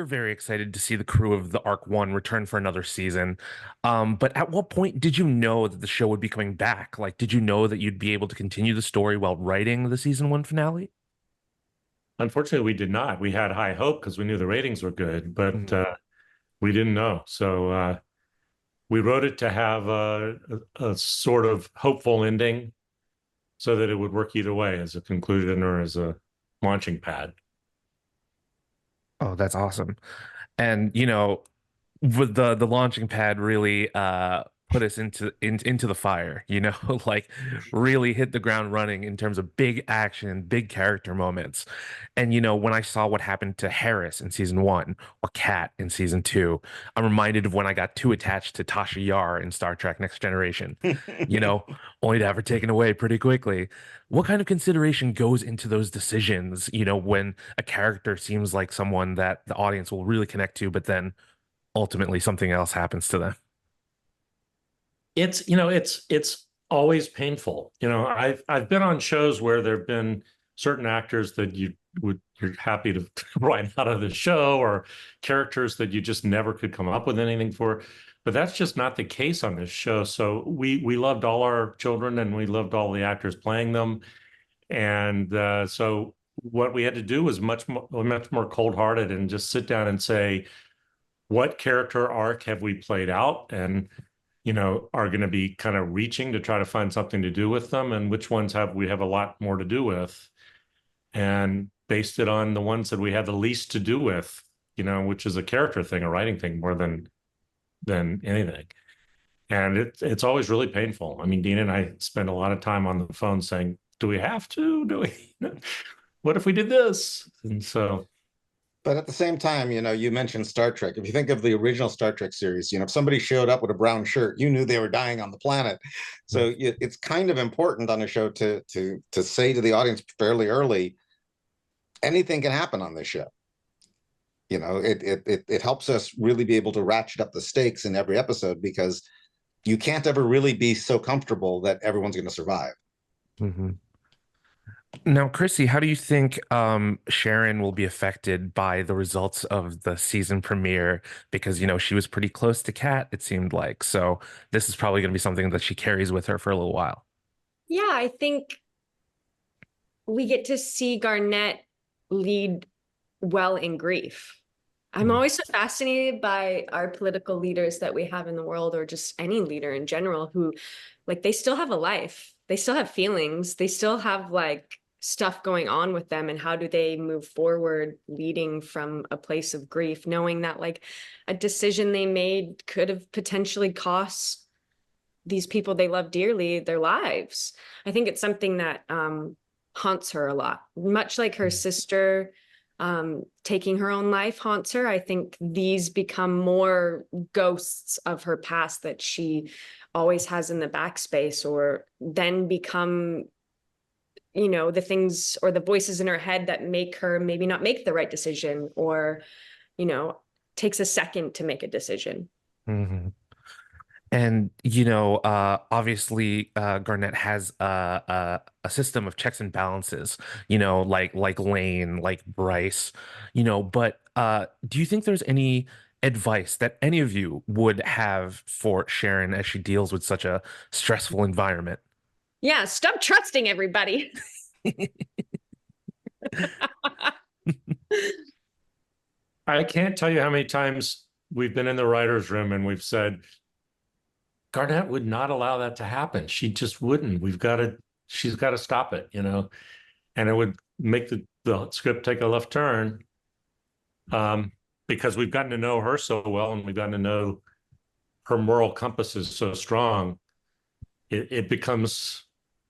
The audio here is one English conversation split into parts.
very excited to see the crew of the Ark One return for another season. But at what point did you know that the show would be coming back? Like, did you know that you'd be able to continue the story while writing the season one finale? Unfortunately, we did not. We had high hope because we knew the ratings were good, but Mhm. we didn't know. So we wrote it to have a sort of hopeful ending so that it would work either way as a conclusion or as a launching pad. Oh, that's awesome. And with the launching pad really put us into the fire, like really hit the ground running in terms of big action, big character moments. And when I saw what happened to Harris in season one or Kat in season two, I'm reminded of when I got too attached to Tasha Yar in Star Trek Next Generation, you know, only to have her taken away pretty quickly. What kind of consideration goes into those decisions, when a character seems like someone that the audience will really connect to, but then ultimately something else happens to them? It's always painful. I've been on shows where there've been certain actors that you're happy to write out of the show, or characters that you just never could come up with anything for. But that's just not the case on this show. So we loved all our children and we loved all the actors playing them. And so what we had to do was much more cold-hearted and just sit down and say, what character arc have we played out and are going to be kind of reaching to try to find something to do with them, and which ones have we have a lot more to do with, and based it on the ones that we had the least to do with, which is a character thing, a writing thing more than anything. And it's always really painful. I mean, Dean and I spend a lot of time on the phone saying, do we have to? Do we? What if we did this? And so But at the same time, you mentioned Star Trek. If you think of the original Star Trek series, if somebody showed up with a brown shirt, you knew they were dying on the planet. So it's kind of important on a show to say to the audience fairly early, anything can happen on this show. It helps us really be able to ratchet up the stakes in every episode, because you can't ever really be so comfortable that everyone's going to survive. Mhm. Now, Chrissy, how do you think Sharon will be affected by the results of the season premiere? Because, she was pretty close to Kat, it seemed like. So this is probably going to be something that she carries with her for a little while. Yeah, I think we get to see Garnett lead well in grief. I'm always so fascinated by our political leaders that we have in the world, or just any leader in general, who, like, they still have a life, they still have feelings, they still have like stuff going on with them, and how do they move forward leading from a place of grief, knowing that like a decision they made could have potentially cost these people they love dearly their lives. I think it's something that haunts her a lot, much like her sister taking her own life haunts her. I think these become more ghosts of her past that she always has in the backspace, or then become, the things or the voices in her head that make her maybe not make the right decision, or, takes a second to make a decision. Mhm. And obviously, Garnett has a system of checks and balances. Like Lane, like Bryce. But do you think there's any advice that any of you would have for Sharon as she deals with such a stressful environment? Yeah, stop trusting everybody. I can't tell you how many times we've been in the writer's room and we've said, Garnett would not allow that to happen. She just wouldn't. She's got to stop it, and it would make the script take a left turn, because we've gotten to know her so well and we've gotten to know her moral compass is so strong. It becomes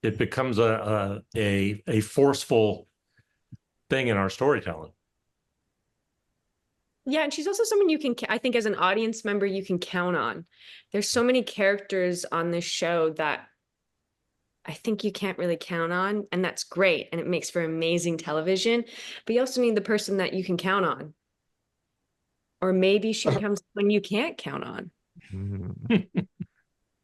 a forceful thing in our storytelling. Yeah, and she's also someone you can, I think, as an audience member, you can count on. There's so many characters on this show that I think you can't really count on, and that's great, and it makes for amazing television. But you also need the person that you can count on, or maybe she becomes someone you can't count on. Mhm.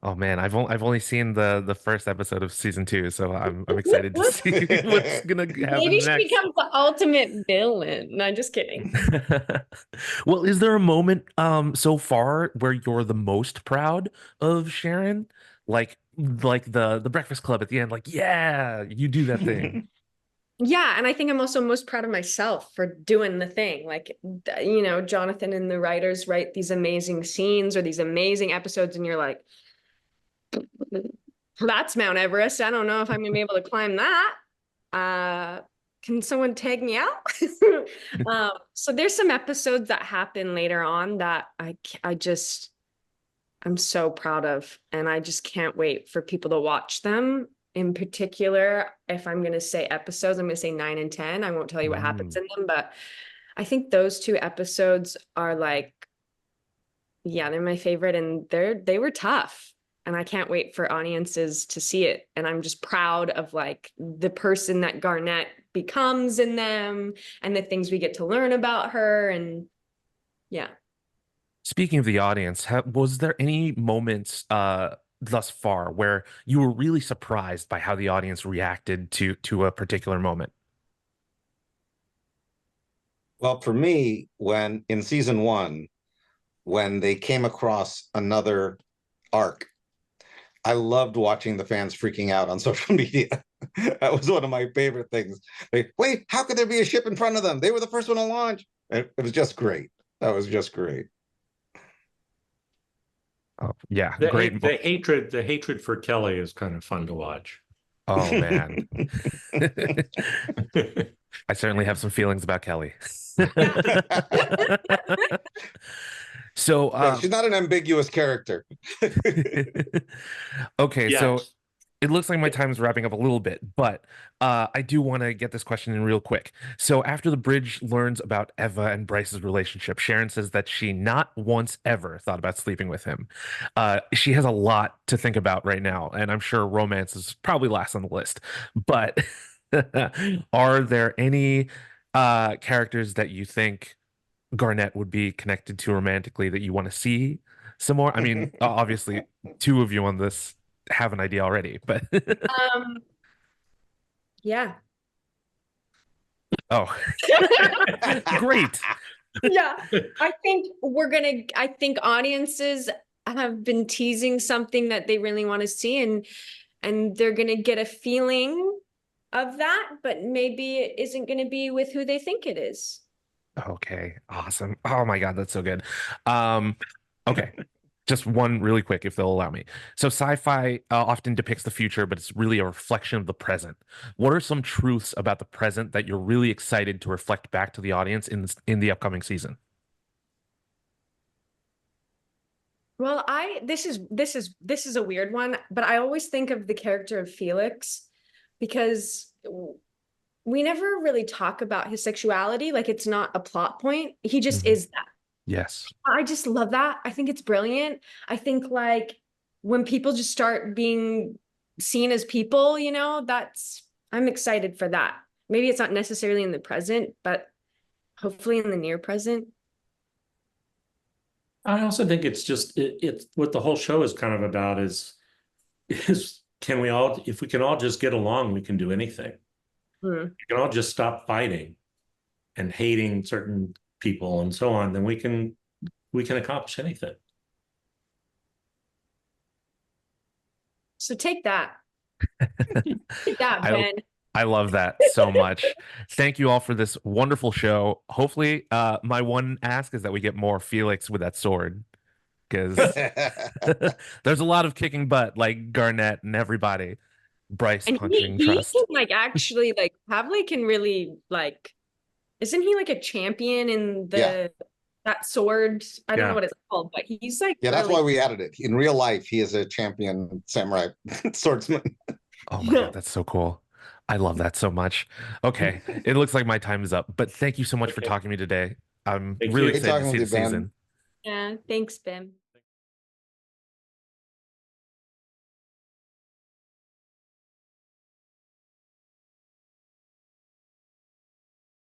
Oh man, I've only seen the first episode of season 2, so I'm excited to see what's gonna Maybe happen she next. becomes the ultimate villain. No, just kidding. Well, is there a moment so far where you're the most proud of Sharon? Like the Breakfast Club at the end, like, yeah, you do that thing. Yeah, and I think I'm also most proud of myself for doing the thing. Like, you know, Jonathan and the writers write these amazing scenes or these amazing episodes, and you're like, that's Mount Everest. I don't know if I'm gonna be able to climb that. Can someone tag me out? So there's some episodes that happen later on that I'm so proud of, and I just can't wait for people to watch them. In particular, if I'm going to say episodes, I'm going to say 9 and 10. I won't tell you what happens in them, but I think those two episodes are like, yeah, they're my favorite, and they were tough. And I can't wait for audiences to see it. And I'm just proud of like the person that Garnett becomes in them and the things we get to learn about her. And yeah. Speaking of the audience, was there any moments thus far where you were really surprised by how the audience reacted to a particular moment? Well, for me, when in season 1, when they came across another arc, I loved watching the fans freaking out on social media. That was one of my favorite things. Like, wait, how could there be a ship in front of them? They were the first one to launch. It was just great. That was just great. Oh, yeah, The great. the hatred for Kelly is kind of fun to watch. Oh man. I certainly have some feelings about Kelly. So, Yeah, she's not an ambiguous character. okay, so Yes. it looks like my time is wrapping up a little bit, but I do want to get this question in real quick. So after the bridge learns about Eva and Bryce's relationship, Sharon says that she not once ever thought about sleeping with him. She has a lot to think about right now, and I'm sure romance is probably last on the list. But are there any characters that you think Garnett would be connected to romantically that you want to see some more? I mean, obviously, two of you on this have an idea already, but Um, yeah. oh, great. Yeah. I think audiences have been teasing something that they really want to see, and they're gonna get a feeling of that, but maybe it isn't gonna be with who they think it is. Okay, awesome. Oh my God, that's so good. Um, okay. Just one really quick, if they'll allow me. So, sci-fi often depicts the future, but it's really a reflection of the present. What are some truths about the present that you're really excited to reflect back to the audience in the upcoming season? Well, this is a weird one, but I always think of the character of Felix because we never really talk about his sexuality. Like it's not a plot point. He just Mhm. is that. Yes. I just love that. I think it's brilliant. I think like when people just start being seen as people, I'm excited for that. Maybe it's not necessarily in the present, but hopefully in the near present. I also think it's just it's what the whole show is kind of about is can we all, if we can all just get along, we can do anything. Hmm. We can all just stop fighting and hating certain people and so on, then we can accomplish anything. So take that. Take that, I Ben. I love that so much. Thank you all for this wonderful show. Hopefully, my one ask is that we get more Felix with that sword because there's a lot of kicking butt, like Garnett and everybody. Bryce And punching he can trust. like actually like Pavlik can really like isn't he like a champion in Yeah. that sword? I don't know Yeah. what it's called, but he's like Yeah, that's really why we added it. In real life, he is a champion samurai swordsman. Oh my God, that's so cool. I love that so much. Okay, it looks like my time is up, but thank you so much for Okay. talking to me today. I'm Thank really you. Great excited to talking see with the you, Ben. season. Yeah, thanks, Ben.